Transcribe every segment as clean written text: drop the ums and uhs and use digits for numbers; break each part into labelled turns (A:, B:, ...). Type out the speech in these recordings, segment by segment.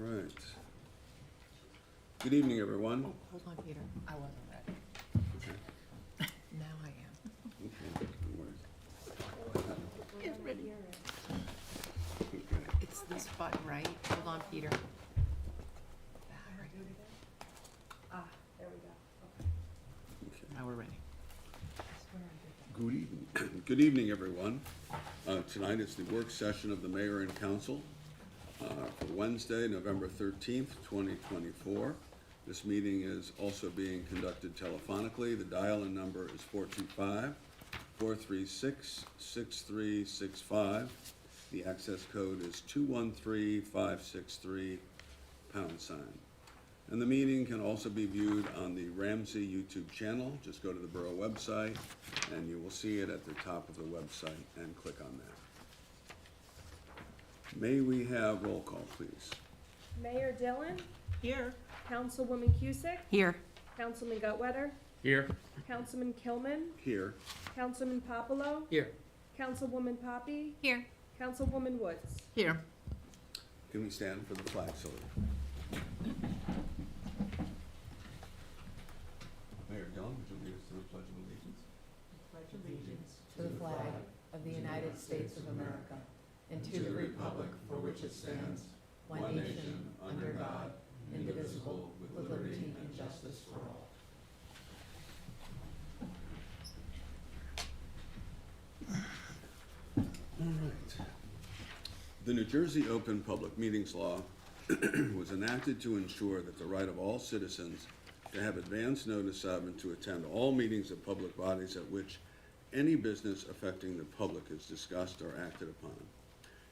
A: right. Good evening, everyone.
B: Oh, hold on, Peter. I wasn't ready.
A: Okay.
B: Now I am.
A: Okay, no worries.
B: Get ready.
A: Okay.
B: It's this button, right? Hold on, Peter.
C: There we go.
A: Okay.
B: Now we're ready.
A: Good evening. Good evening, everyone. Tonight is the work session of the mayor and council for Wednesday, November 13th, 2024. This meeting is also being conducted telephonically. The dial-in number is 425-436-6365. The access code is 213563#. And the meeting can also be viewed on the Ramsey YouTube channel. Just go to the Borough website and you will see it at the top of the website and click on that. May we have roll call, please?
C: Mayor Dillon,
B: Here.
C: Councilwoman Cusick,
B: Here.
C: Councilman Gutwetter,
D: Here.
C: Councilman Kilman,
A: Here.
C: Councilman Popolo,
D: Here.
C: Councilwoman Poppy,
B: Here.
C: Councilwoman Woods.
B: Here.
A: Can we stand for the flag salute? Mayor Dillon, would you lead us to the Pledge of Allegiance?
B: Pledge allegiance to the flag of the United States of America and to the republic for which it stands, one nation, under God, indivisible, with liberty and justice for all.
A: All right. The New Jersey Open Public Meetings Law was enacted to ensure that the right of all citizens to have advance notice of and to attend all meetings of public bodies at which any business affecting the public is discussed or acted upon.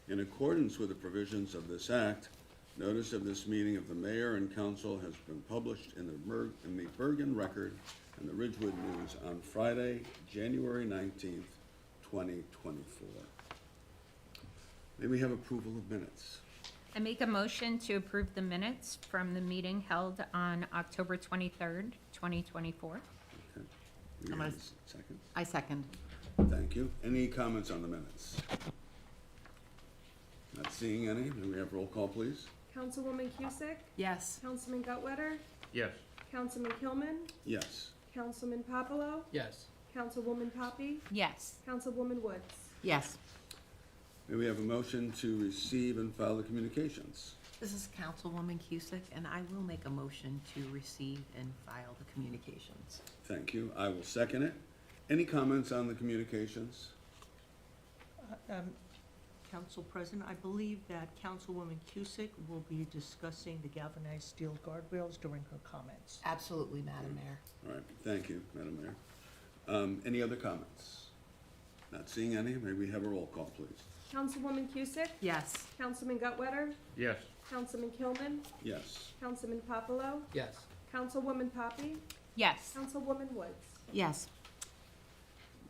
A: In accordance with the provisions of this act, notice of this meeting of the mayor and council has been published in the Bergen Record and the Ridgewood News on Friday, January 19th, 2024. May we have approval of minutes?
E: I make a motion to approve the minutes from the meeting held on October 23rd, 2024.
A: Okay. We
B: I'm
A: have
B: gonna-
A: a second.
B: I second.
A: Thank you. Any comments on the minutes? Not seeing any. May we have roll call, please?
C: Councilwoman Cusick,
B: Yes.
C: Councilman Gutwetter,
D: Yes.
C: Councilman Kilman,
A: Yes.
C: Councilman Popolo,
D: Yes.
C: Councilwoman Poppy,
E: Yes.
C: Councilwoman Woods.
B: Yes.
A: May we have a motion to receive and file the communications?
B: This is Councilwoman Cusick, and I will make a motion to receive and file the communications.
A: Thank you. I will second it. Any comments on the communications?
F: Council President, I believe that Councilwoman Cusick will be discussing the galvanized steel guardrails during her comments.
B: Absolutely, Madam Mayor.
A: All right. Thank you, Madam Mayor. Any other comments? Not seeing any. May we have a roll call, please?
C: Councilwoman Cusick,
B: Yes.
C: Councilman Gutwetter,
D: Yes.
C: Councilman Kilman,
A: Yes.
C: Councilman Popolo,
D: Yes.
C: Councilwoman Poppy,
E: Yes.
C: Councilwoman Woods.
B: Yes.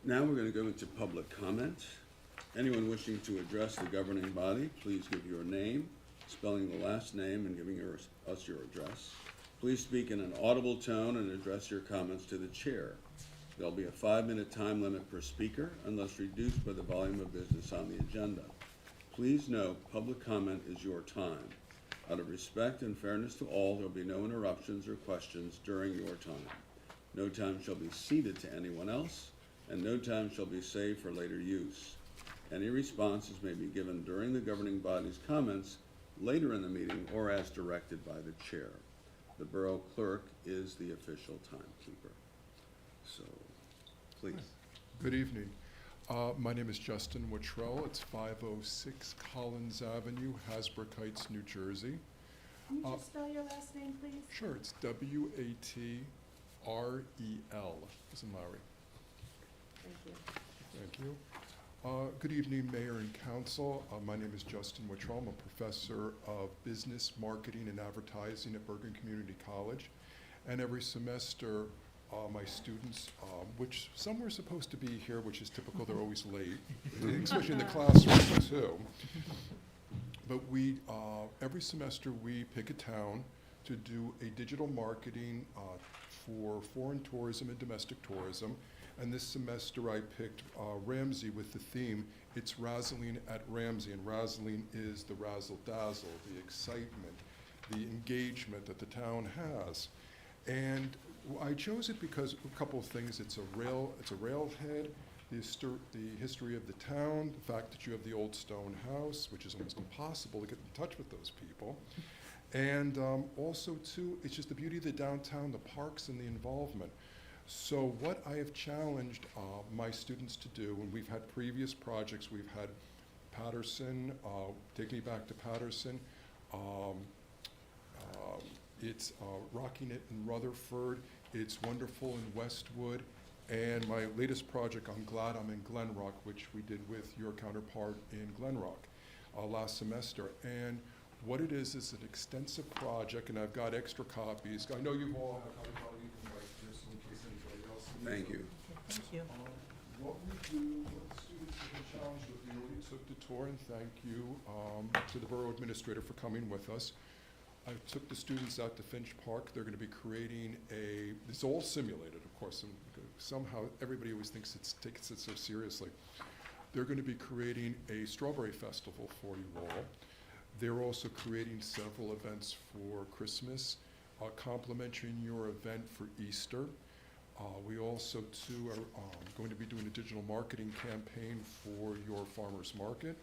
A: Now we're going to go into public comment. Anyone wishing to address the governing body, please give your name, spelling the last name, and giving us your address. Please speak in an audible tone and address your comments to the chair. There'll be a 5-minute time limit per speaker unless reduced by the volume of business on the agenda. Please note, public comment is your time. Out of respect and fairness to all, there'll be no interruptions or questions during your time. No time shall be ceded to anyone else, and no time shall be saved for later use. Any responses may be given during the governing body's comments later in the meeting or as directed by the chair. The borough clerk is the official timekeeper. So, please.
G: Good evening. My name is Justin Wittrell. It's 506 Collins Avenue, Hasbrook Heights, New Jersey.
C: Can you just spell your last name, please?
G: Sure, it's W-A-T-R-E-L, as in Larry.
C: Thank you.
G: Thank you. Good evening, Mayor and Council. My name is Justin Wittrell. I'm a professor of business, marketing, and advertising at Bergen Community College. And every semester, my students, which some were supposed to be here, which is typical, they're always late, especially in the classroom too. But every semester we pick a town to do a digital marketing for foreign tourism and domestic tourism. And this semester I picked Ramsey with the theme, It's Razzling at Ramsey. And razzling is the razzle dazzle, the excitement. the engagement that the town has. And I chose it because a couple of things. It's a railhead, the history of the town, the fact that you have the old stone house, which is almost impossible to get in touch with those people. And also, too, it's just the beauty of the downtown, the parks, and the involvement. So what I have challenged my students to do, and we've had previous projects, we've had Patterson, Take Me Back to Patterson, it's Rocking It in Rutherford, it's Wonderful in Westwood, and my latest project, I'm Glad I'm in Glen Rock, which we did with your counterpart in Glen Rock last semester. And what it is an extensive project, and I've got extra copies. I know you all have copies, I'll leave them right here, so in case anybody else needs
A: Thank
G: them.
A: you.
F: Thank you.
G: What we do, what the students have been challenged with, we already took the tour, and thank you to the Borough Administrator for coming with us. I took the students out to Finch Park. They're going to be creating it's all simulated, of course, and somehow everybody always takes it so seriously. They're going to be creating a strawberry festival for you all. They're also creating several events for Christmas, complimenting your event for Easter. We also, too, are going to be doing a digital marketing campaign for your farmers market.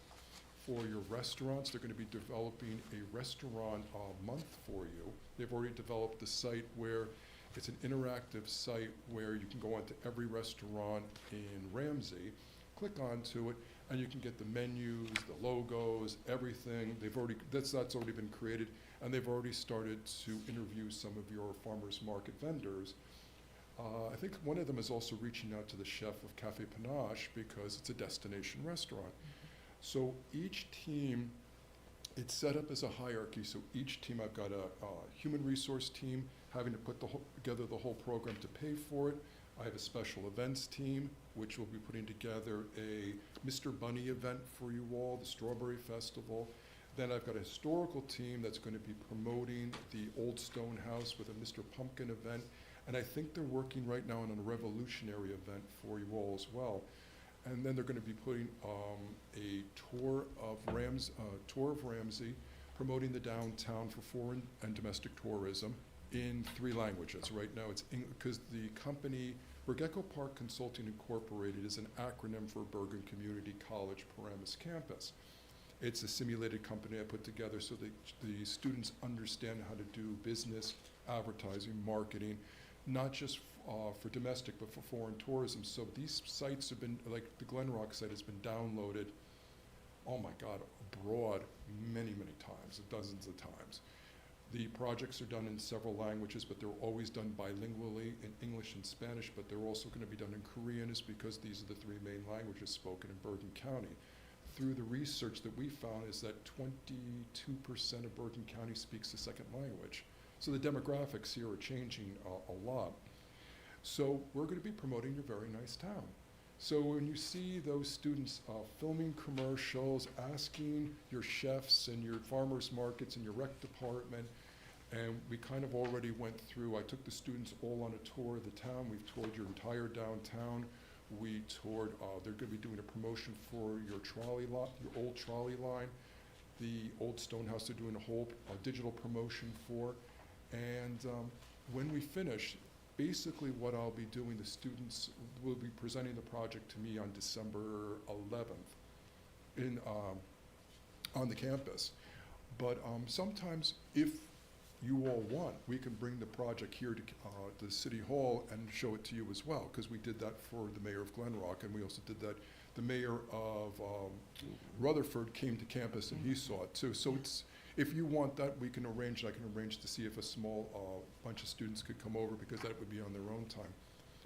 G: For your restaurants, they're going to be developing a restaurant month for you. They've already developed the site where it's an interactive site where you can go onto every restaurant in Ramsey, click onto it, and you can get the menus, the logos, everything. That's already been created, and they've already started to interview some of your farmers market vendors. I think one of them is also reaching out to the chef of Cafe Panache because it's a destination restaurant. So each team, it's set up as a hierarchy. So each team, I've got a human resource team having to put together the whole program to pay for it. I have a special events team, which will be putting together a Mr. Bunny event for you all, the Strawberry Festival. Then I've got a historical team that's going to be promoting the Old Stone House with a Mr. Pumpkin event. And I think they're working right now on a revolutionary event for you all as well. And then they're going to be putting a tour of Ramsey, promoting the downtown for foreign and domestic tourism in 3 languages. Right now it's because the company, Burgecko Park Consulting Incorporated, is an acronym for Bergen Community College Paramus Campus. It's a simulated company I put together so that the students understand how to do business, advertising, marketing, not just for domestic, but for foreign tourism. So these sites have been, like the Glen Rock site has been downloaded, oh my God, abroad many, many times, dozens of times. The projects are done in several languages, but they're always done bilingually in English and Spanish, but they're also going to be done in Korean, is because these are the 3 main languages spoken in Bergen County. Through the research that we found is that 22% of Bergen County speaks a second language. So the demographics here are changing a lot. So we're going to be promoting your very nice town. So when you see those students filming commercials, asking your chefs and your farmers markets and your rec department, and we kind of already went through, I took the students all on a tour of the town. We've toured your entire downtown. We toured, they're going to be doing a promotion for your trolley lot, your old trolley line. The old stone house they're doing a whole digital promotion for. And when we finish, basically what I'll be doing, the students will be presenting the project to me on December 11th on the campus. But sometimes if you all want, we can bring the project here to City Hall and show it to you as well, because we did that for the mayor of Glen Rock, and we also did that, the mayor of Rutherford came to campus and he saw it too. So it's, if you want that, we can arrange, I can arrange to see if a small bunch of students could come over, because that would be on their own time.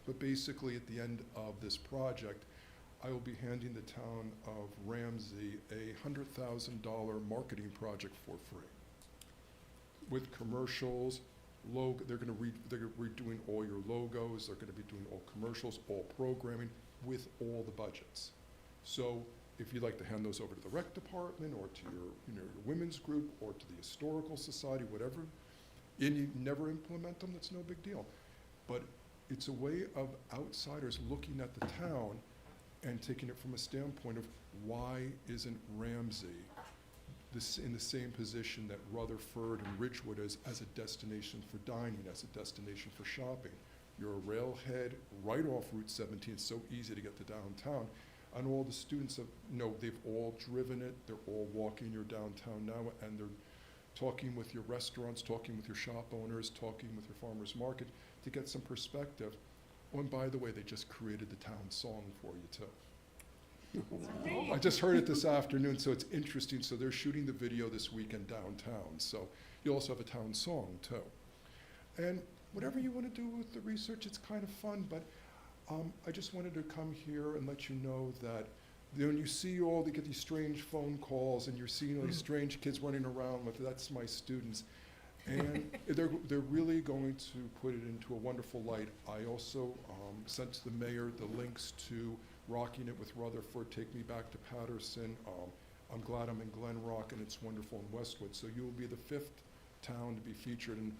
G: But basically at the end of this project, I will be handing the town of Ramsey a $100,000 marketing project for free. With commercials, they're redoing all your logos, they're gonna be doing all commercials, all programming, with all the budgets. So if you'd like to hand those over to the rec department or to your women's group or to the historical society, whatever, and you never implement them, that's no big deal. But it's a way of outsiders looking at the town and taking it from a standpoint of why isn't Ramsey in the same position that Rutherford and Ridgewood is as a destination for dining, as a destination for shopping. You're a railhead right off Route 17. It's so easy to get to downtown. And all the students have, they've all driven it. They're all walking your downtown now, and they're talking with your restaurants, talking with your shop owners, talking with your farmers market to get some perspective. Oh, and by the way, they just created the town song for you too. I just heard it this afternoon, so it's interesting. So they're shooting the video this weekend downtown. So you also have a town song too. And whatever you want to do with the research, it's kind of fun, but I just wanted to come here and let you know that when you see they get these strange phone calls and you're seeing all these strange kids running around with, that's my students. And they're really going to put it into a wonderful light. I also sent to the mayor the links to Rocking It with Rutherford, Take Me Back to Patterson. I'm glad I'm in Glen Rock, and It's Wonderful in Westwood. So you will be the 5th town to be featured, and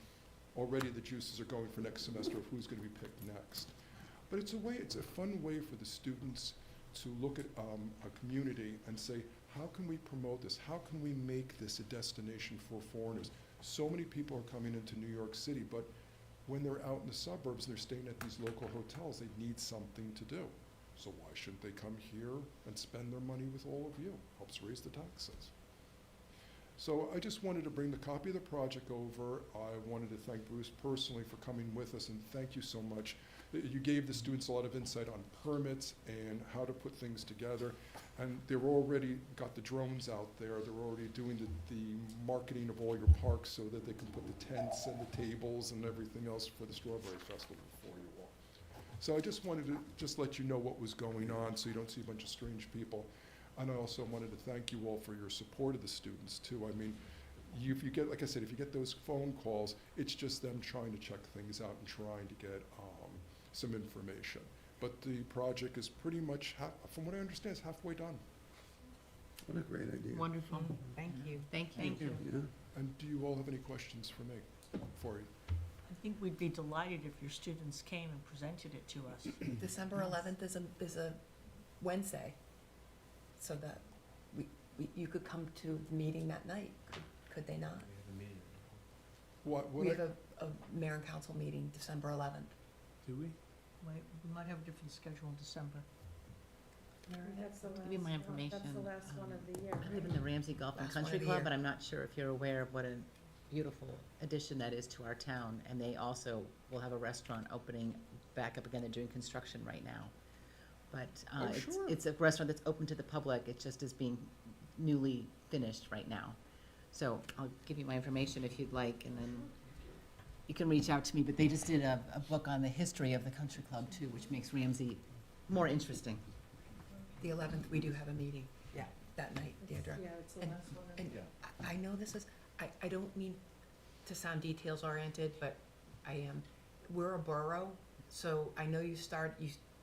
G: already the juices are going for next semester of who's going to be picked next. But it's a fun way for the students to look at a community and say, how can we promote this? How can we make this a destination for foreigners? So many people are coming into New York City, but when they're out in the suburbs, they're staying at these local hotels, they need something to do. So why shouldn't they come here and spend their money with all of you? Helps raise the taxes. So I just wanted to bring the copy of the project over. I wanted to thank Bruce personally for coming with us, and thank you so much. You gave the students a lot of insight on permits and how to put things together. And they've already got the drones out there. They're already doing the marketing of all your parks so that they can put the tents and the tables and everything else for the Strawberry Festival for you all. So I just wanted to let you know what was going on so you don't see a bunch of strange people. And I also wanted to thank you all for your support of the students too. I mean, if you get, like I said, if you get those phone calls, it's just them trying to check things out and trying to get some information. But the project is pretty much, from what I understand, is halfway done.
A: What a great idea.
F: Wonderful. Thank you.
E: Thank you.
A: Yeah.
G: And do you all have any questions for me, for you?
F: I think we'd be delighted if your students came and presented it to us.
B: December 11th is a Wednesday, so that you could come to the meeting that night, could they not? We have a mayor and council meeting December 11th.
A: Do we?
F: We might have a different schedule in December.
C: That's the last
D: Give me my
C: one.
D: information.
C: That's the last one of the year.
D: I live in the Ramsey Golf and
B: Last one
D: Country
B: of the
D: Club,
B: year.
D: but I'm not sure if you're aware of what a beautiful addition that is to our town. And they also will have a restaurant opening back up again. They're doing construction right now. But
G: Sure.
D: it's a restaurant that's open to the public. It just is being newly finished right now. So I'll give you my information if you'd like, and then you can reach out to me. But they just did a book on the history of the country club too, which makes Ramsey more interesting.
B: The 11th, we do have a meeting.
D: Yeah.
B: That night, Deirdre.
C: Yeah, it's the
B: And-
C: last one of the
B: And
C: year.
B: I know this is, I don't mean to sound details oriented, but I am. We're a borough, so I know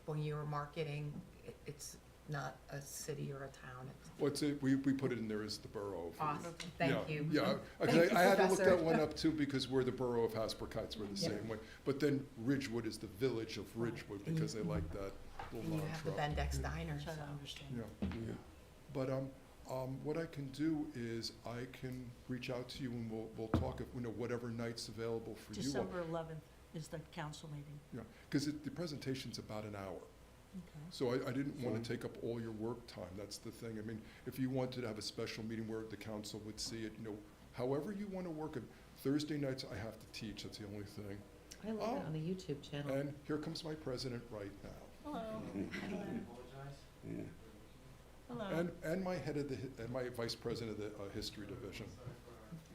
B: when you're marketing, it's not a city or a town.
G: We put it in there as the Borough of.
B: Awesome, thank
G: Yeah,
B: you.
G: Yeah,
B: Thank
G: because
B: you,
G: I had to look
B: Professor.
G: that one up too, because we're the Borough of Hasbrouck Heights, we're the
B: Yeah.
G: same way. But then Ridgewood is the village of Ridgewood,
B: And
G: because they
B: you-
G: like that little
B: And you have the
G: mantra.
B: Bendex Diner,
F: Try
B: so.
F: to understand.
G: Yeah,
A: Yeah.
G: but, what I can do is I can reach out to you and we'll talk, whatever night's available for you all.
F: December 11th is the council meeting.
G: Yeah, because the presentation's about an hour.
F: Okay.
G: So I didn't want
A: Fine.
G: to take up all your work time, that's the thing. I mean, if you wanted to have a special meeting where the council would see it, however you want to work it. Thursday nights I have to teach, that's the only thing.
D: I love it on the YouTube channel.
G: And here comes my president right now.
F: Hello.
A: Yeah.
F: Hello.
G: And my head of and my vice president of the history division.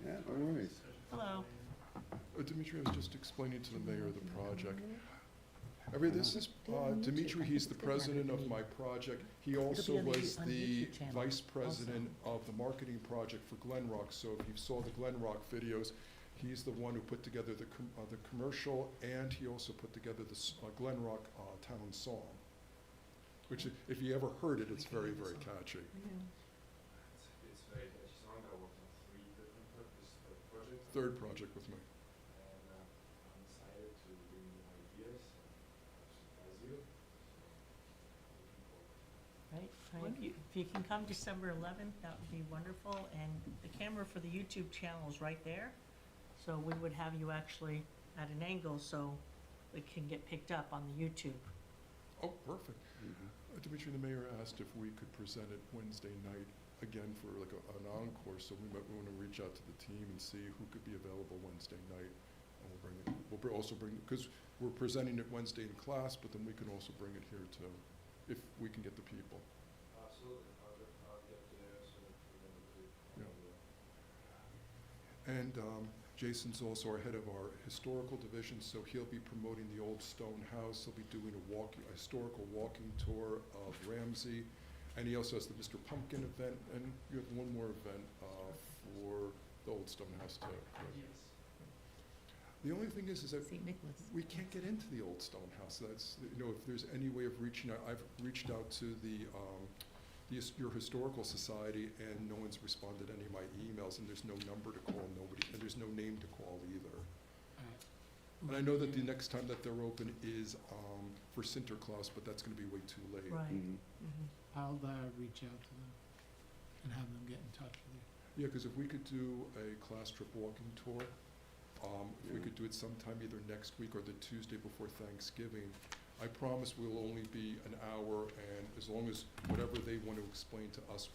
A: Yeah, no worries.
F: Hello.
G: Dimitri, I was just explaining to the mayor of the project. This is Dimitri, he's the president of my project. He also
D: on the
G: was
D: on the
G: the
D: YouTube channel
G: vice president of the marketing project for Glen Rock. So if you saw the Glen Rock videos, he's the one who put together the commercial, and he also put together the Glen Rock town song, which if you ever heard it, it's very, very catchy.
H: It's very catchy song. I worked on 3 different projects.
G: Third project with me.
H: And I'm excited to bring new ideas and surprise you. So, looking forward.
F: Right, if you can come December 11th, that would be wonderful, and the camera for the YouTube channel is right there. So we would have you actually at an angle so it can get picked up on the YouTube.
G: Oh, perfect. Dimitri, the mayor asked if we could present it Wednesday night again for like an encore, so we might want to reach out to the team and see who could be available Wednesday night. And we'll bring it, also bring, because we're presenting it Wednesday in class, but then we can also bring it here too, if we can get the people.
H: Absolutely, I'll get there as soon as we're going to do.
G: Yeah. And Jason's also our head of our historical division, so he'll be promoting the old stone house. He'll be doing a historical walking tour of Ramsey. And he also has the Mr. Pumpkin event, and you have one more event for the old stone house too. Correct? The only thing is that
D: St. Nicholas.
G: we can't get into the old stone house. That's, if there's any way of reaching out, I've reached out to your historical society, and no one's responded to any of my emails, and there's no number to call, and there's no name to call either. And I know that the next time that they're open is for Sinterklaas, but that's gonna be way too late.
F: Right.
A: Mhm.
I: I'll reach out to them and have them get in touch with you.
G: Yeah, because if we could do a class trip walking tour, if we
A: Yeah.
G: could do it sometime either next week or the Tuesday before Thanksgiving, I promise we'll only be an hour, and as long as whatever they want to explain to us,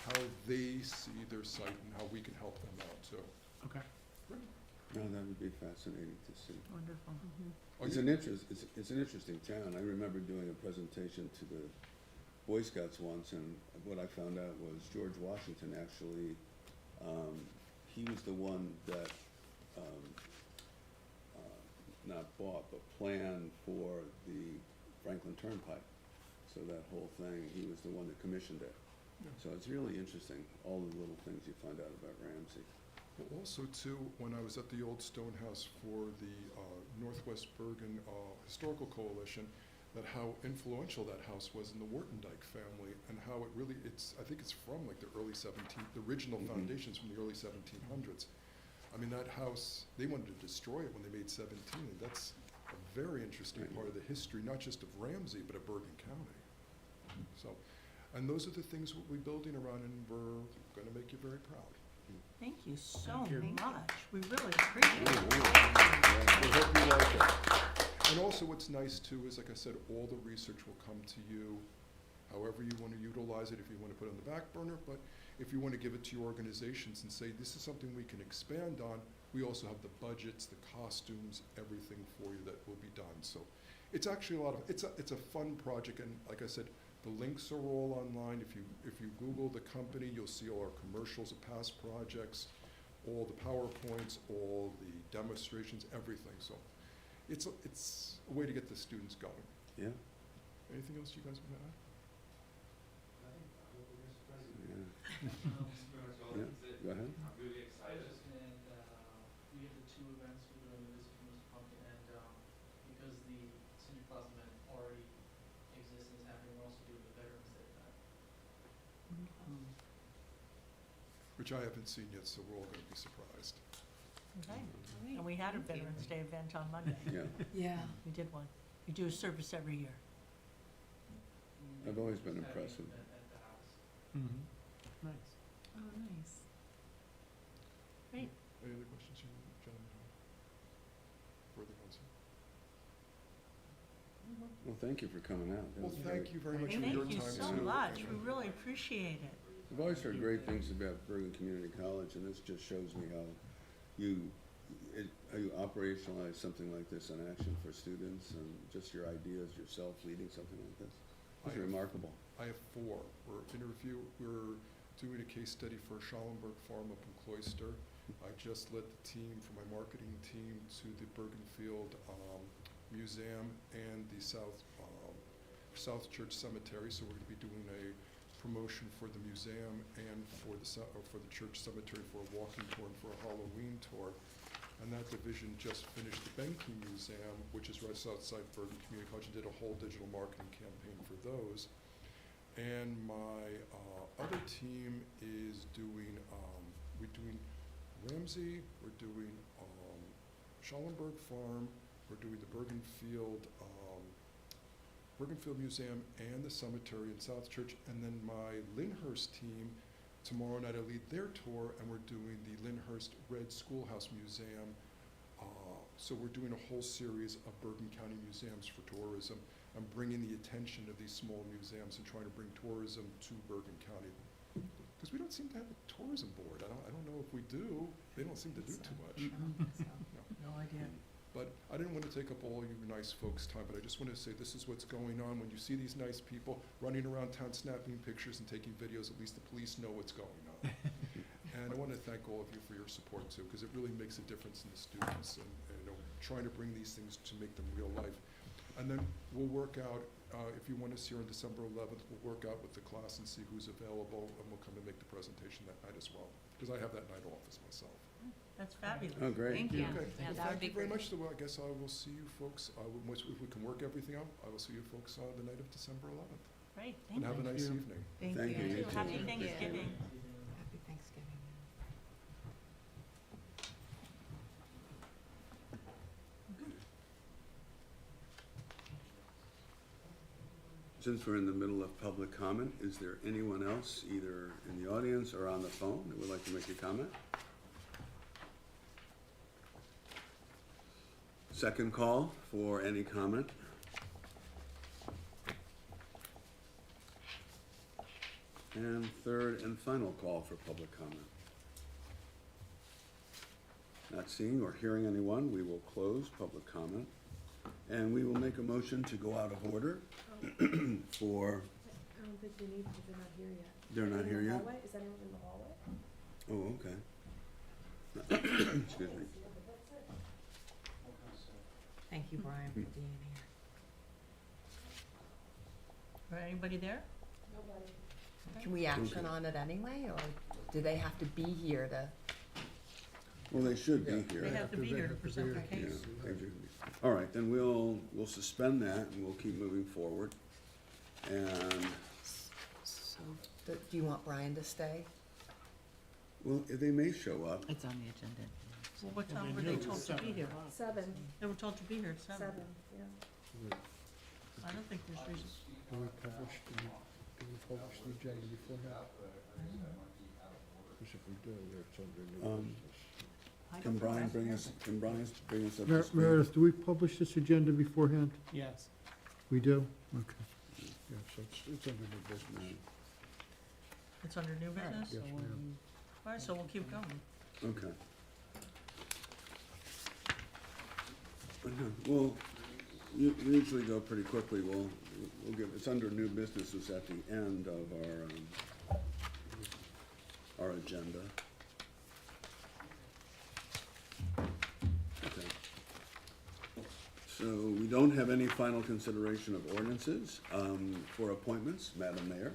G: how they see their site and how we can help them out too.
I: Okay.
A: No, that would be fascinating to see.
F: Wonderful.
A: It's an interesting town. I remember doing a presentation to the Boy Scouts once, and what I found out was George Washington actually, he was the one that, not bought, but planned for the Franklin Turnpike. So that whole thing, he was the one that commissioned it.
G: Yeah.
A: So it's really interesting, all the little things you find out about Ramsey.
G: Well, also too, when I was at the old stone house for the Northwest Bergen Historical Coalition, that how influential that house was in the Wortendijk family, and how it really, I think it's from like the early the original
A: Mhm.
G: foundations from the early 1700s. I mean, that house, they wanted to destroy it when they made 17, and that's a very interesting
A: Right.
G: part of the history, not just of Ramsey, but of Bergen County. So, and those are the things we're building around, and we're gonna make you very proud.
F: Thank you so
I: Thank you.
F: much. We really appreciate it.
G: We hope you like it. And also what's nice too is, like I said, all the research will come to you, however you want to utilize it, if you want to put it on the back burner, but if you want to give it to your organizations and say, this is something we can expand on, we also have the budgets, the costumes, everything for you that will be done. So it's actually it's a fun project, and like I said, the links are all online. If you Google the company, you'll see all our commercials of past projects, all the PowerPoints, all the demonstrations, everything. So it's a way to get the students going.
A: Yeah,
G: Anything else you guys want to add?
H: I think we're surprised.
A: yeah,
H: That's pretty much all
A: yeah,
H: that's it.
A: go ahead.
H: I'm really
J: I
H: excited.
J: was just gonna add, we have the two events we're doing, the Visit from Mr. Pumpkin, and, because the Senior Class event already exists and is happening, we're also doing the Veterans Day event.
G: Which I haven't seen yet, so we're all going to be surprised.
F: Okay. And we had a
D: Thank you.
F: Veterans Day event on Monday.
A: Yeah,
B: Yeah.
F: We did one. We do a service every year.
A: I've always been
J: Just having
A: impressed with
J: an event at the house.
I: Nice.
D: Oh, nice.
G: Any other questions, you gentlemen? Further counsel?
A: well, thank you for coming out. That
G: Well,
A: was
G: thank
A: great.
G: you very much for your
F: Thank you
G: time
F: so
G: too.
F: much.
G: and,
F: We really appreciate it.
A: I've always heard great things about Bergen Community College, and this just shows me how you operationalize something like this in action for students, and just your ideas, yourself leading something like this. It's
G: I have-
A: remarkable.
G: I have 4. We're doing a case study for Schallenberg Farm up in Cloister. I just led the team, for my marketing team, to the Bergenfield Museum and the South Church Cemetery, so we're going to be doing a promotion for the museum and for the church cemetery for a walking tour and for a Halloween tour. And that division just finished the Benke Museum, which is right outside Bergen Community College, and did a whole digital marketing campaign for those. And my other team is doing, we're doing Ramsey, we're doing Schallenberg Farm, we're doing the Bergenfield Bergenfield Museum and the cemetery in South Church, and then my Lyndhurst team, tomorrow night I lead their tour, and we're doing the Lyndhurst Red Schoolhouse Museum. So we're doing a whole series of Bergen County museums for tourism. I'm bringing the attention of these small museums and trying to bring tourism to Bergen County. Because we don't seem to have a tourism board. I don't know if we do. They don't seem to do too much.
F: No idea.
G: But I didn't want to take up all you nice folks' time, but I just wanted to say this is what's going on. When you see these nice people running around town snapping pictures and taking videos, at least the police know what's going on. And I want to thank all of you for your support too, because it really makes a difference in the students and trying to bring these things to make them real life. And then we'll work out, if you want us here on December 11th, we'll work out with the class and see who's available, and we'll come and make the presentation that night as well, because I have that night off as myself.
F: That's fabulous.
A: Oh, great.
E: Thank you.
G: Okay.
E: Yeah,
G: Well,
E: that would
G: thank
E: be
G: you very
E: great.
G: much. So I guess I will see you folks, if we can work everything out, I will see you folks the night of December 11th.
F: Great,
G: And
F: thank
G: have a
F: you.
G: nice evening.
F: Thank
A: Thank you.
F: you.
A: You
F: Happy
A: too.
F: Thanksgiving.
B: Happy Thanksgiving.
A: Since we're in the middle of public comment, is there anyone else, either in the audience or on the phone, that would like to make a comment? Second call for any comment. And third and final call for public comment. Not seeing or hearing anyone, we will close public comment. And we will make a motion to go out of order for,
C: I don't think we need, because they're not here yet.
A: they're not here yet?
C: Hallway? Is anyone in the hallway?
A: Oh, okay. Excuse me.
B: Thank you, Brian, for being here.
F: Or anybody there?
B: Can we action
A: Okay.
B: on it anyway, or do they have to be here to?
A: Well, they should be here.
F: They have to be here to present their
A: Yeah,
F: case.
A: they do. All right, then we'll suspend that and we'll keep moving forward. And,
B: So, do you want Brian to stay?
A: well, they may show up.
D: It's on the agenda.
F: Well, what time were they told to be here?
C: 7,
F: They were told to be here at 7.
C: 7, yeah.
F: I don't think there's reason.
I: Do we publish the agenda beforehand? Because if we do, it's under new
A: Um,
I: business.
F: I
A: Can
F: don't know.
A: Brian bring us up to speed?
K: Meredith, do we publish this agenda beforehand?
I: Yes.
K: We do? Okay. Yeah, so it's under new business.
F: It's under new business?
K: Yes, ma'am.
F: All right, so we'll keep going.
A: Okay. Well, we usually go pretty quickly. We'll give, it's under new business, it's at the end of our agenda. Okay. So we don't have any final consideration of ordinances for appointments, Madam Mayor.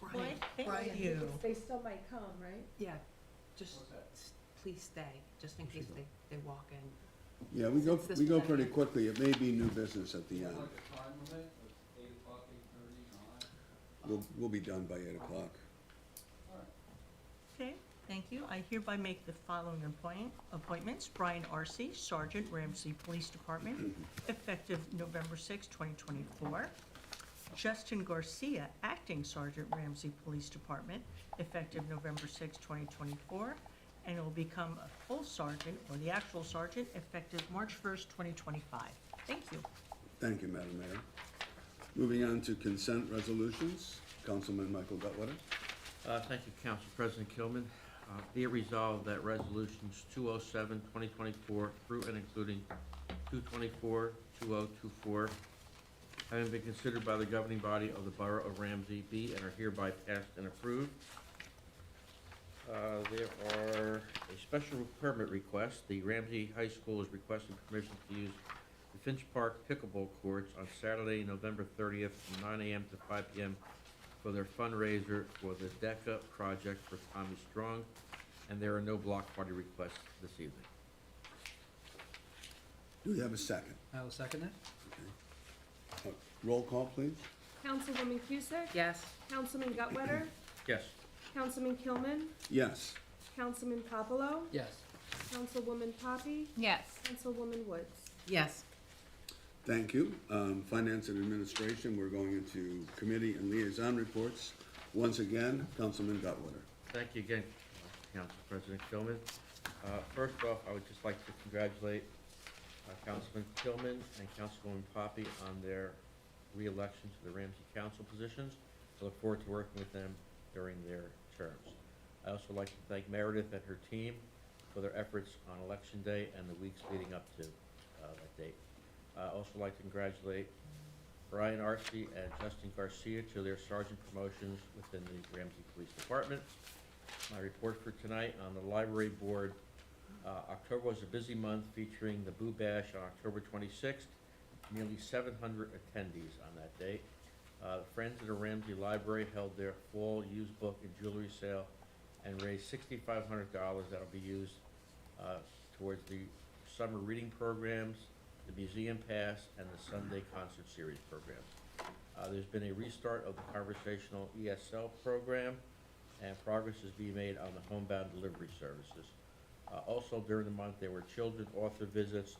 F: Well, thank
B: Brian.
F: you.
C: They still might come, right?
B: Yeah, just, please stay, just in case they walk in.
A: Yeah, we go
B: Since this was
A: pretty
B: at-
A: quickly. It may be new business at the end. We'll be done by 8 o'clock.
F: Okay, thank you. I hereby make the following appointments. Brian Arcee, Sergeant, Ramsey Police Department, effective November 6, 2024. Justin Garcia, Acting Sergeant, Ramsey Police Department, effective November 6, 2024. And it will become a full sergeant, or the actual sergeant, effective March 1st, 2025. Thank you.
A: Thank you, Madam Mayor. Moving on to consent resolutions. Councilman Michael Gutwetter.
L: Thank you, Council President Kilman. Be it resolved that resolutions 207-2024 through and including 224-2024, having been considered by the governing body of the Borough of Ramsey, be and are hereby passed and approved. There are a special permit request. The Ramsey High School is requesting permission to use the Finch Park pickleball courts on Saturday, November 30th, from 9 a.m. to 5 p.m. for their fundraiser for the DECA project for Tommy Strong, and there are no block party requests this evening.
A: Do we have a second?
I: I will second it.
A: Roll call, please.
C: Councilwoman Cusick?
B: Yes.
C: Councilman Gutwetter?
L: Yes.
C: Councilman Kilman?
A: Yes.
C: Councilman Popolo?
I: Yes.
C: Councilwoman Poppy?
E: Yes.
C: Councilwoman Woods?
B: Yes.
A: Thank you. Finance and Administration, we're going into committee and liaison reports. Once again, Councilman Gutwiler.
L: Thank you again, Council President Kilman. First off, I would just like to congratulate Councilman Kilman and Councilwoman Poppy on their re-election to the Ramsey Council positions. I look forward to working with them during their terms. I also like to thank Meredith and her team for their efforts on Election Day and the weeks leading up to that date. I also like to congratulate Brian Arcey and Justin Garcia to their sergeant promotions within the Ramsey Police Department. My report for tonight on the library board. October was a busy month featuring the Boo Bash on October 26th. Nearly 700 attendees on that date. The Friends of the Ramsey Library held their fall used book and jewelry sale and raised $6,500 that'll be used towards the summer reading programs, the museum pass, and the Sunday concert series programs. There's been a restart of the conversational ESL program, and progress is being made on the homebound delivery services. Also during the month, there were children author visits,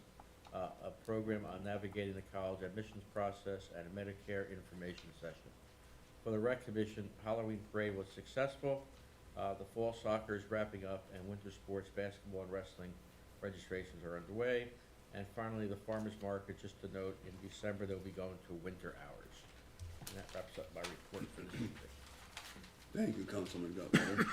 L: a program on navigating the college admissions process, and a Medicare information session. For the Rec Commission, Halloween parade was successful. The fall soccer is wrapping up, and winter sports, basketball and wrestling registrations are underway. And finally, the farmers market, just to note, in December they'll be going to winter hours. And that wraps up my report for this evening.
A: Thank you, Councilman Gutwiler.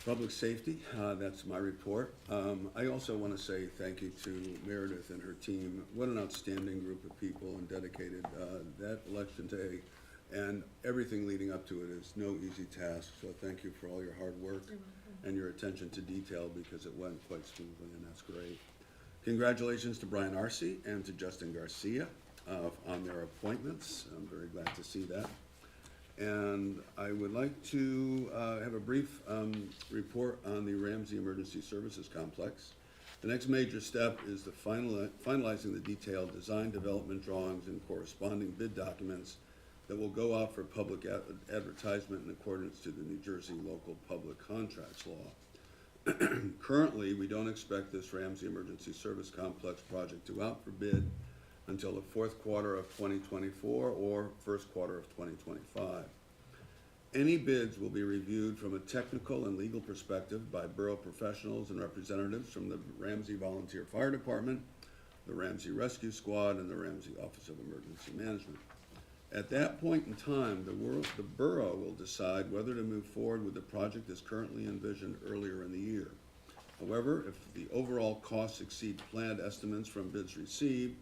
A: Public safety, that's my report. I also want to say thank you to Meredith and her team. What an outstanding group of people and dedicated. That election day and everything leading up to it is no easy task. So thank you for all your hard work and your attention to detail, because it went quite smoothly, and that's great. Congratulations to Brian Arcey and to Justin Garcia on their appointments. I'm very glad to see that. And I would like to have a brief report on the Ramsey Emergency Services Complex. The next major step is the finalizing the detailed design, development drawings, and corresponding bid documents that will go out for public advertisement in accordance to the New Jersey Local Public Contracts Law. Currently, we don't expect this Ramsey Emergency Service Complex project to out for bid until the fourth quarter of 2024 or first quarter of 2025. Any bids will be reviewed from a technical and legal perspective by borough professionals and representatives from the Ramsey Volunteer Fire Department, the Ramsey Rescue Squad, and the Ramsey Office of Emergency Management. At that point in time, the borough will decide whether to move forward with the project as currently envisioned earlier in the year. However, if the overall costs exceed planned estimates from bids received,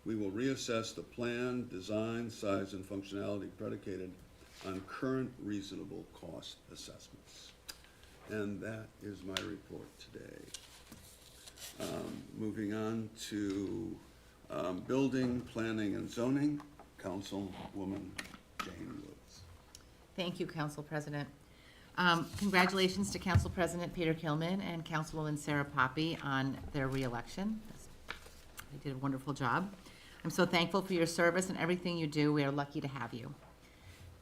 A: we will reassess the plan, design, size, and functionality predicated on current reasonable cost assessments. And that is my report today. Moving on to building, planning, and zoning, Councilwoman Jane Woods.
D: Thank you, Council President. Congratulations to Council President Peter Kilman and Councilwoman Sarah Poppy on their re-election. They did a wonderful job. I'm so thankful for your service and everything you do. We are lucky to have you.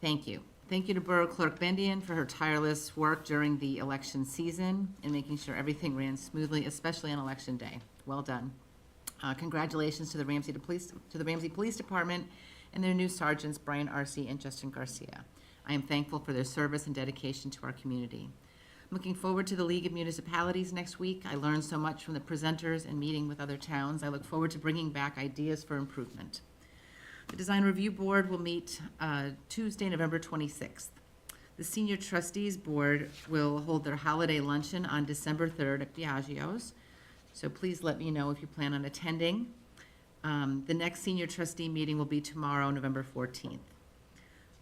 D: Thank you. Thank you to Borough Clerk Bendian for her tireless work during the election season and making sure everything ran smoothly, especially on Election Day. Well done. Congratulations to the Ramsey Police Department and their new sergeants, Brian Arcey and Justin Garcia. I am thankful for their service and dedication to our community. I'm looking forward to the League of Municipalities next week. I learned so much from the presenters and meeting with other towns. I look forward to bringing back ideas for improvement. The Design Review Board will meet Tuesday, November 26th. The Senior Trustees Board will hold their holiday luncheon on December 3rd at Biagio's. So please let me know if you plan on attending. The next Senior Trustee meeting will be tomorrow, November 14th.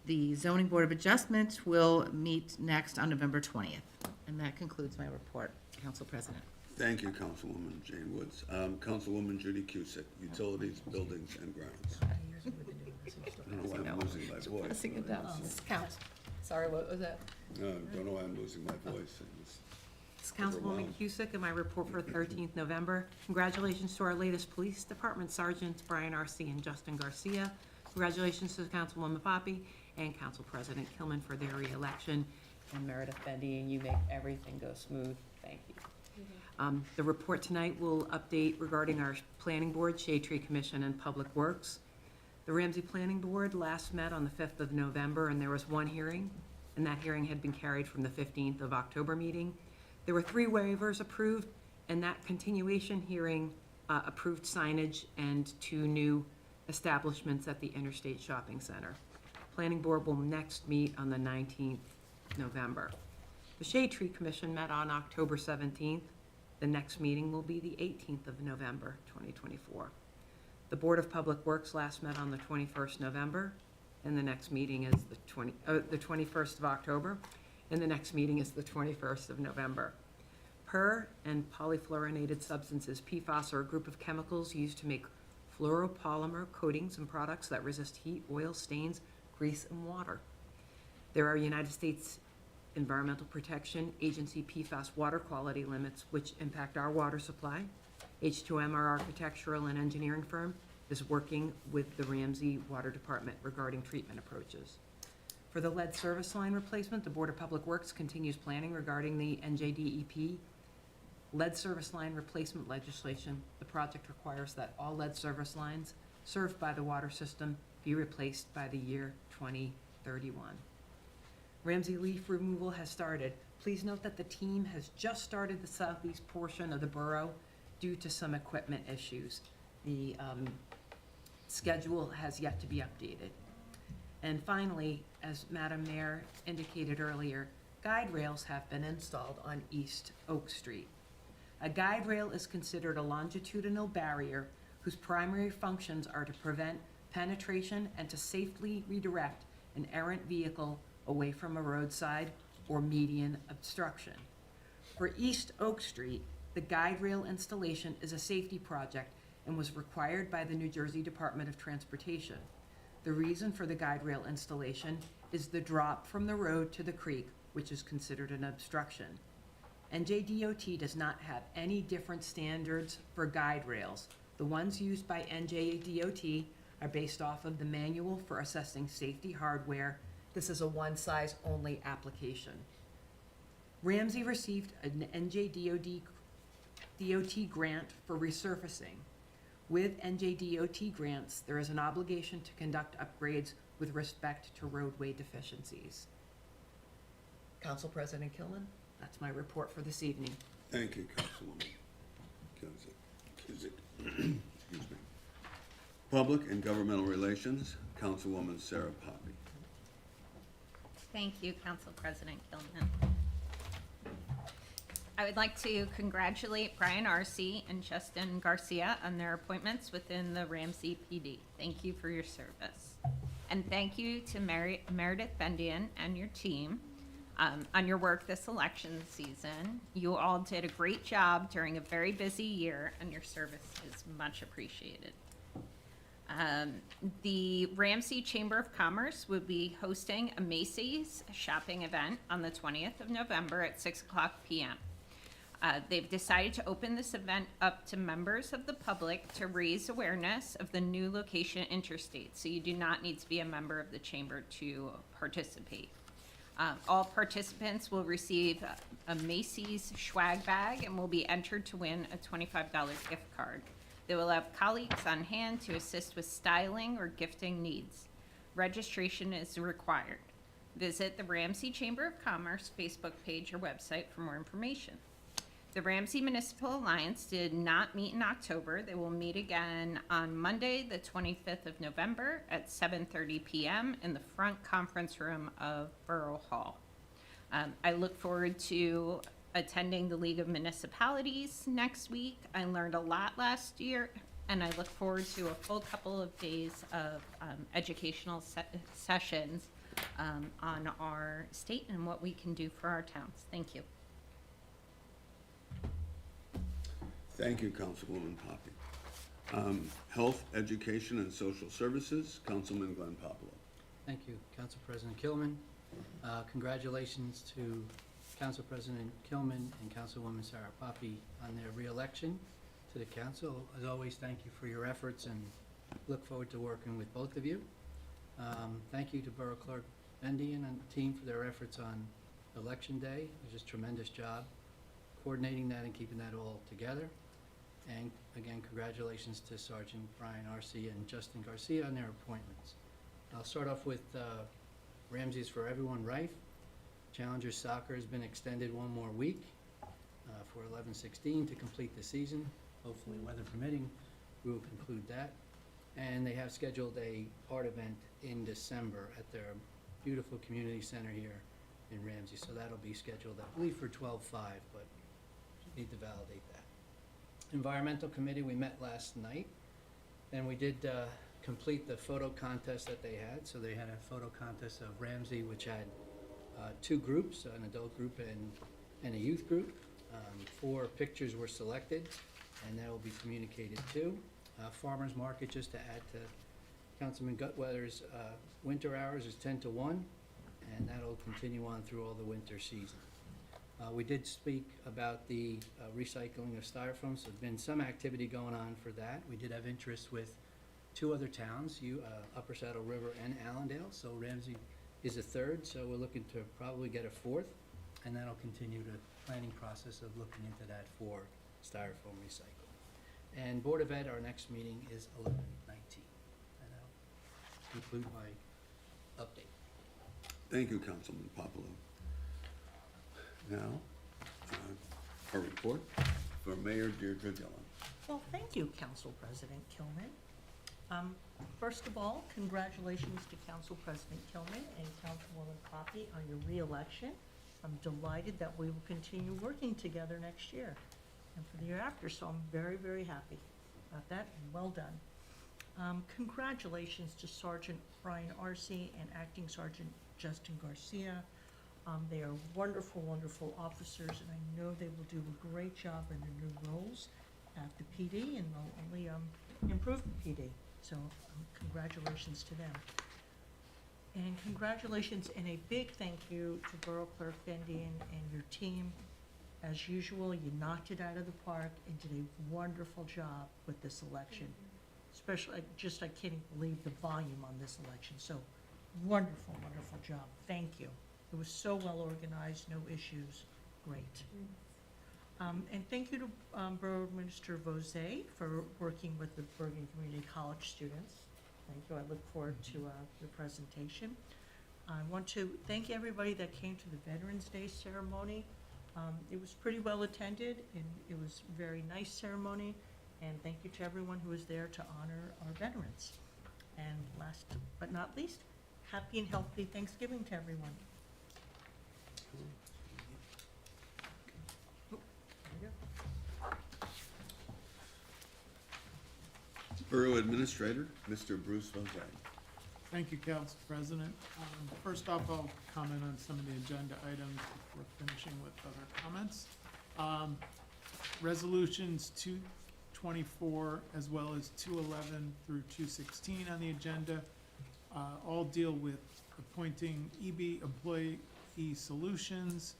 D: The Zoning Board of Adjustment will meet next on November 20th. And that concludes my report, Council President.
A: Thank you, Councilwoman Jane Woods. Councilwoman Judy Cusick, Utilities, Buildings, and Grounds. I don't know why I'm losing my voice.
B: Pressing it down. Count. Sorry, what was that?
A: Don't know why I'm losing my voice.
M: This is Councilwoman Cusick in my report for 13th November. Congratulations to our latest Police Department Sergeants, Brian Arcey and Justin Garcia. Congratulations to Councilwoman Poppy and Council President Kilman for their re-election. And Meredith Bendy, and you make everything go smooth. Thank you. The report tonight will update regarding our Planning Board, Shade Tree Commission, and Public Works. The Ramsey Planning Board last met on the 5th of November, and there was one hearing, and that hearing had been carried from the 15th of October meeting. There were 3 waivers approved, and that continuation hearing approved signage and 2 new establishments at the Interstate Shopping Center. Planning Board will next meet on the 19th November. The Shade Tree Commission met on October 17th. The next meeting will be the 18th of November, 2024. The Board of Public Works last met on the 21st November, and the next meeting is the 21st of October, and the next meeting is the 21st of November. Per and polyfluorinated substances, PFAS, are a group of chemicals used to make fluoropolymer coatings and products that resist heat, oil, stains, grease, and water. There are United States Environmental Protection Agency PFAS water quality limits which impact our water supply. H2M, our architectural and engineering firm, is working with the Ramsey Water Department regarding treatment approaches. For the lead service line replacement, the Board of Public Works continues planning regarding the NJDEP lead service line replacement legislation. The project requires that all lead service lines served by the water system be replaced by the year 2031. Ramsey leaf removal has started. Please note that the team has just started the southeast portion of the borough due to some equipment issues. The schedule has yet to be updated. And finally, as Madam Mayor indicated earlier, guide rails have been installed on East Oak Street. A guide rail is considered a longitudinal barrier whose primary functions are to prevent penetration and to safely redirect an errant vehicle away from a roadside or median obstruction. For East Oak Street, the guide rail installation is a safety project and was required by the New Jersey Department of Transportation. The reason for the guide rail installation is the drop from the road to the creek, which is considered an obstruction. NJDOT does not have any different standards for guide rails. The ones used by NJDOT are based off of the Manual for Assessing Safety Hardware. This is a one-size-only application. Ramsey received an NJDOT grant for resurfacing. With NJDOT grants, there is an obligation to conduct upgrades with respect to roadway deficiencies. Council President Kilman, that's my report for this evening.
A: Thank you, Councilwoman Kuzic. Excuse me. Public and Governmental Relations, Councilwoman Sarah Poppy.
E: Thank you, Council President Gilman. I would like to congratulate Brian Arce and Justin Garcia on their appointments within the Ramsey PD. Thank you for your service. And thank you to Meredith Bendian and your team on your work this election season. You all did a great job during a very busy year, and your service is much appreciated. The Ramsey Chamber of Commerce will be hosting a Macy's shopping event on the 20th of November at 6:00 p.m. They've decided to open this event up to members of the public to raise awareness of the new location at Interstate, so you do not need to be a member of the chamber to participate. All participants will receive a Macy's swag bag and will be entered to win a $25 gift card. They will have colleagues on hand to assist with styling or gifting needs. Registration is required. Visit the Ramsey Chamber of Commerce Facebook page or website for more information. The Ramsey Municipal Alliance did not meet in October. They will meet again on Monday, the 25th of November at 7:30 p.m. in the front conference room of Borough Hall. I look forward to attending the League of Municipalities next week. I learned a lot last year, and I look forward to a full couple of days of educational sessions on our state and what we can do for our towns. Thank you.
A: Thank you, Councilwoman Poppy. Health, Education, and Social Services, Councilman Glenn Popolo.
N: Thank you, Council President Kilman. Congratulations to Council President Kilman and Councilwoman Sarah Poppy on their re-election to the council. As always, thank you for your efforts and look forward to working with both of you. Thank you to Borough Clerk Bendian and the team for their efforts on Election Day. It was just a tremendous job. coordinating that and keeping that all together. And again, congratulations to Sergeant Brian Arce and Justin Garcia on their appointments. I'll start off with Ramsey's for Everyone Rife. Challenger Soccer has been extended one more week for 11/16 to complete the season. Hopefully, weather permitting, we will conclude that. And they have scheduled a art event in December at their beautiful community center here in Ramsey. So that'll be scheduled, I believe, for 12/5, but need to validate that. Environmental Committee, we met last night, and we did complete the photo contest that they had. So they had a photo contest of Ramsey, which had two groups, an adult group and a youth group. 4 pictures were selected, and that will be communicated too. Farmers Market, just to add to Councilman Gutwetter's winter hours, is 10 to 1, and that'll continue on through all the winter season. We did speak about the recycling of styrofoam, so there's been some activity going on for that. We did have interest with 2 other towns, Upper Saddle River and Allendale, so Ramsey is a third, so we're looking to probably get a 4th, and that'll continue the planning process of looking into that for styrofoam recycling. And Board of Ed, our next meeting is 11/19, and that'll conclude my update.
A: Thank you, Councilman Popolo. Now, a report for Mayor Deirdre Dillon.
F: Well, thank you, Council President Kilman. First of all, congratulations to Council President Kilman and Councilwoman Poppy on your reelection. I'm delighted that we will continue working together next year and for the year after, so I'm very, very happy about that, and well done. Congratulations to Sergeant Brian Arce and Acting Sergeant Justin Garcia. They are wonderful, wonderful officers, and I know they will do a great job in their new roles at the PD, and will only improve the PD. So congratulations to them. And congratulations and a big thank you to Borough Clerk Bendian and your team. As usual, you knocked it out of the park and did a wonderful job with this election. Especially, I can't believe the volume on this election. So wonderful, wonderful job. Thank you. It was so well organized, no issues. Great. And thank you to Borough Minister Vosé for working with the Bergen Community College students. Thank you. I look forward to your presentation. I want to thank everybody that came to the Veterans Day ceremony. It was pretty well attended, and it was a very nice ceremony. And thank you to everyone who was there to honor our veterans. And last but not least, happy and healthy Thanksgiving to everyone.
A: Borough Administrator, Mr. Bruce Vosé.
I: Thank you, Council President. First off, I'll comment on some of the agenda items before finishing with other comments. Resolutions 224 as well as 211 through 216 on the agenda all deal with appointing EB Employee Solutions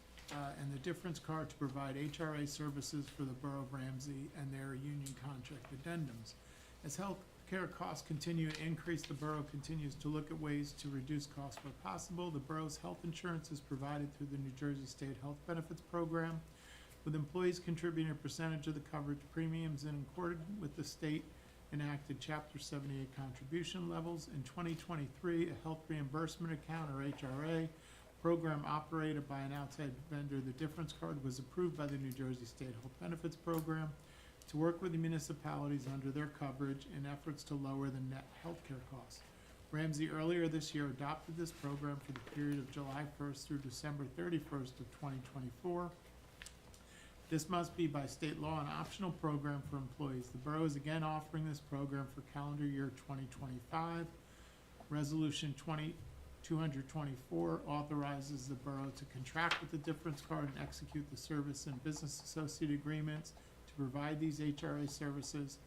I: and the difference card to provide HRA services for the Borough of Ramsey and their union contract addendums. As healthcare costs continue to increase, the borough continues to look at ways to reduce costs where possible. The borough's health insurance is provided through the New Jersey State Health Benefits Program, with employees contributing a percentage of the coverage premiums in accordance with the state enacted Chapter 78 contribution levels. In 2023, a health reimbursement account, or HRA, program operated by an outside vendor, the difference card, was approved by the New Jersey State Health Benefits Program to work with the municipalities under their coverage in efforts to lower the net healthcare costs. Ramsey earlier this year adopted this program for the period of July 1st through December 31st of 2024. This must be by state law an optional program for employees. The borough is again offering this program for calendar year 2025. Resolution 224 authorizes the borough to contract with the difference card and execute the service and business associate agreements provide these HRA services.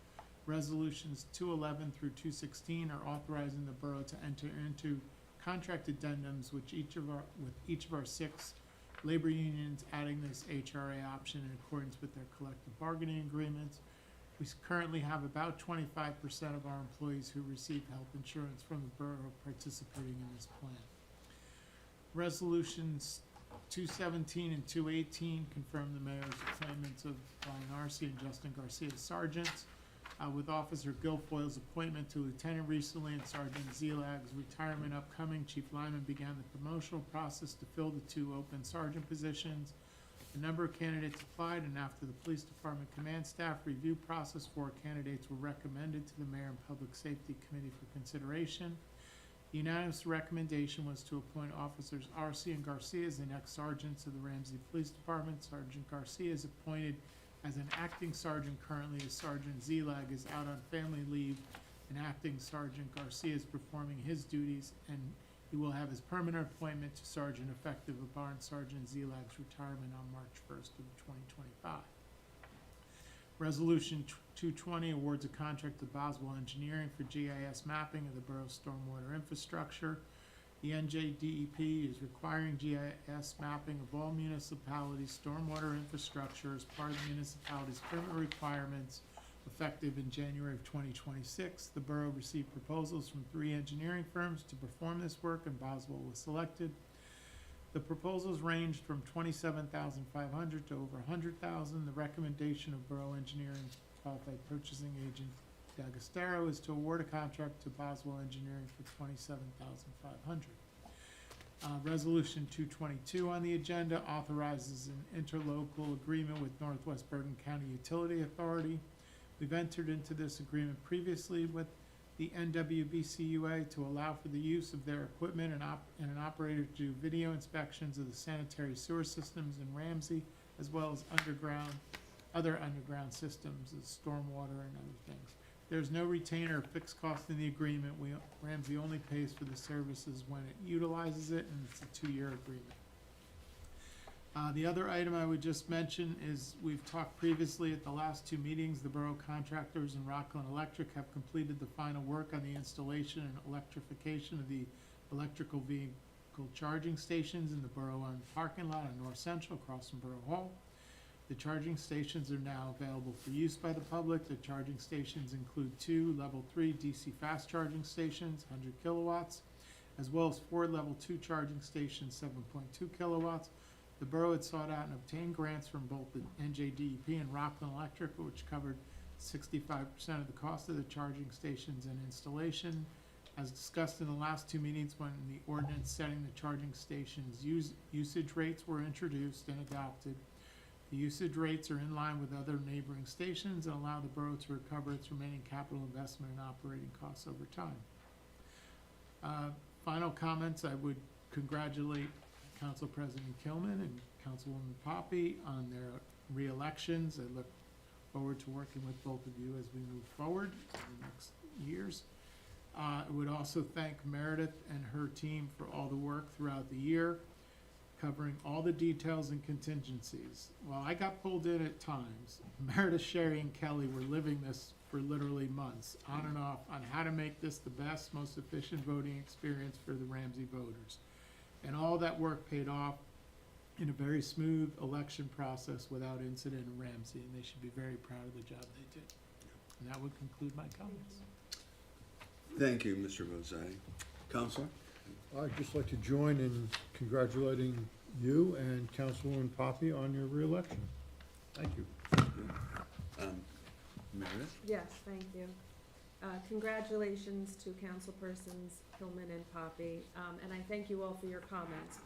I: Resolutions 211 through 216 are authorizing the borough to enter into contract addendums with each of our 6 labor unions, adding this HRA option in accordance with their collective bargaining agreements. We currently have about 25% of our employees who receive health insurance from the borough participating in this plan. Resolutions 217 and 218 confirm the mayor's appointments of Brian Arce and Justin Garcia as sergeants. With Officer Guilfoyle's appointment to lieutenant recently and Sergeant Zelag's retirement upcoming, Chief Lyman began the promotional process to fill the 2 open sergeant positions. A number of candidates applied, and after the police department command staff review process, 4 candidates were recommended to the Mayor and Public Safety Committee for consideration. The unanimous recommendation was to appoint officers Arce and Garcia as the next sergeants of the Ramsey Police Department. Sergeant Garcia is appointed as an acting sergeant currently, as Sergeant Zelag is out on family leave, and acting Sergeant Garcia is performing his duties, and he will have his permanent appointment to sergeant effective upon Sergeant Zelag's retirement on March 1st of 2025. Resolution 220 awards a contract to Boswell Engineering for GIS mapping of the borough's stormwater infrastructure. The NJDEP is requiring GIS mapping of all municipalities' stormwater infrastructure as part of the municipality's permit requirements effective in January of 2026. The borough received proposals from 3 engineering firms to perform this work, and Boswell was selected. The proposals ranged from $27,500 to over $100,000. The recommendation of Borough Engineering qualified purchasing agent D'Agostero is to award a contract to Boswell Engineering for $27,500. Resolution 222 on the agenda authorizes an interlocal agreement with Northwest Bergen County Utility Authority. We've entered into this agreement previously with the NWBCUA to allow for the use of their equipment and an operator to do video inspections of the sanitary sewer systems in Ramsey, as well as other underground systems as stormwater and other things. There's no retainer or fixed cost in the agreement. Ramsey only pays for the services when it utilizes it, and it's a 2-year agreement. The other item I would just mention is we've talked previously at the last 2 meetings, the borough contractors and Rockland Electric have completed the final work on the installation and electrification of the electrical vehicle charging stations in the borough-owned parking lot on North Central across from Borough Hall. The charging stations are now available for use by the public. The charging stations include 2 level 3 DC fast charging stations, 100 kilowatts, as well as 4 level 2 charging stations, 7.2 kilowatts. The borough had sought out and obtained grants from both the NJDEP and Rockland Electric, which covered 65% of the cost of the charging stations and installation. As discussed in the last 2 meetings, when the ordinance setting the charging stations usage rates were introduced and adopted, the usage rates are in line with other neighboring stations and allow the borough to recover its remaining capital investment and operating costs over time. Final comments, I would congratulate Council President Kilman and Councilwoman Poppy on their re-elections. I look forward to working with both of you as we move forward in the next years. I would also thank Meredith and her team for all the work throughout the year, covering all the details and contingencies. While I got pulled in at times, Meredith, Sherry, and Kelly were living this for literally months, on and off, on how to make this the best, most efficient voting experience for the Ramsey voters. And all that work paid off in a very smooth election process without incident in Ramsey, and they should be very proud of the job they did. And that would conclude my comments.
A: Thank you, Mr. Rosati. Counselor?
K: I'd just like to join in congratulating you and Councilwoman Poppy on your reelection. Thank you.
A: Meredith?
B: Yes, thank you. Congratulations to councilpersons Hillman and Poppy, and I thank you all for your comments,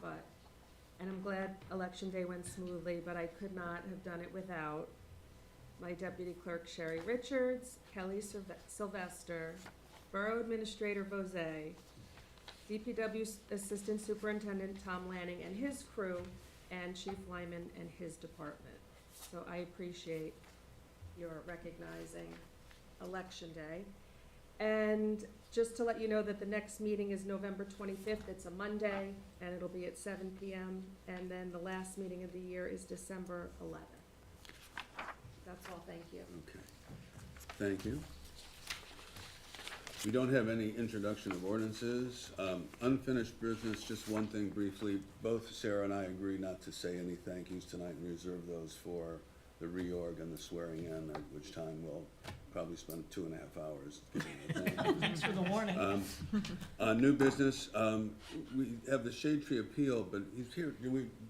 B: and I'm glad Election Day went smoothly, but I could not have done it without my Deputy Clerk Sherry Richards, Kelly Sylvester, Borough Administrator Bozay, DPW Assistant Superintendent Tom Lanning and his crew, and Chief Lyman and his department. So I appreciate your recognizing Election Day. And just to let you know that the next meeting is November 25th. It's a Monday, and it'll be at 7 p.m. And then the last meeting of the year is December 11th. That's all. Thank you.
A: Okay. Thank you. We don't have any introduction of ordinances. Unfinished business, just one thing briefly. Both Sarah and I agree not to say any thank yous tonight and reserve those for the reorg and the swearing in, at which time we'll probably spent 2.5 hours giving it a thing.
F: Thanks for the warning.
A: New business, we have the Shade Tree Appeal, but he's here,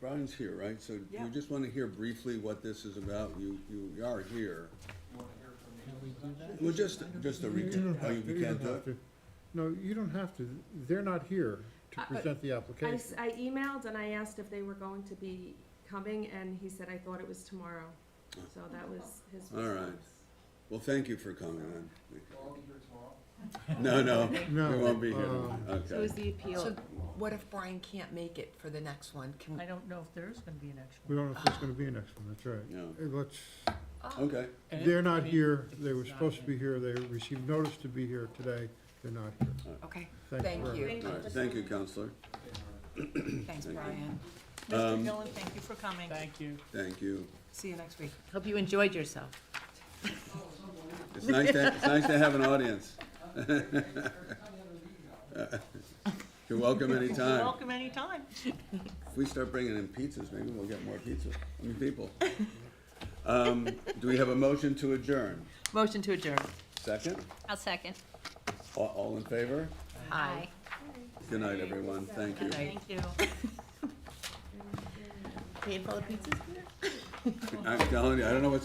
A: Brian's here, right? So do
F: Yeah.
A: you just want to hear briefly what this is about? You are here. Well, just a
K: You don't
A: recap. Oh,
K: have to,
A: you
K: you
A: can't
K: don't
A: do
K: have
A: it?
K: to. No, you don't have to. They're not here to present the
O: I
K: application.
O: emailed and I asked if they were going to be coming, and he said I thought it was tomorrow. So that was his
A: All right.
O: response.
A: Well, thank you for coming in.
H: I'll be here tomorrow.
A: No,
K: No,
A: you won't be here.
B: So
A: Okay.
B: is the appeal,
C: So what if Brian can't make it for the next one? Can,
F: I don't know if there is gonna be an extra
K: We
F: one.
K: don't know if there's gonna be a next one, that's right.
A: Yeah.
K: Let's,
A: Okay,
K: they're not here, they were supposed to be here, they received notice to be here today, they're not here.
C: okay,
K: Thank
C: thank
K: very
C: you.
K: much.
A: all right, thank you, Counselor.
C: Thanks, Brian.
F: Mr. Gillen, thank you for coming.
I: Thank you.
A: Thank you.
C: See you next week.
D: Hope you enjoyed yourself.
A: It's nice to have an audience. You're welcome
F: You're
A: anytime.
F: welcome anytime.
A: If we start bringing in pizzas, maybe we'll get more pizza. People. Do we have a motion to adjourn?
D: Motion to adjourn.
A: Second?
E: I'll second.
A: All in favor?
E: Aye.
A: Good night, everyone. Thank you.
F: Thank you.
D: Paid for the pizzas here?
A: I'm telling you, I don't know what's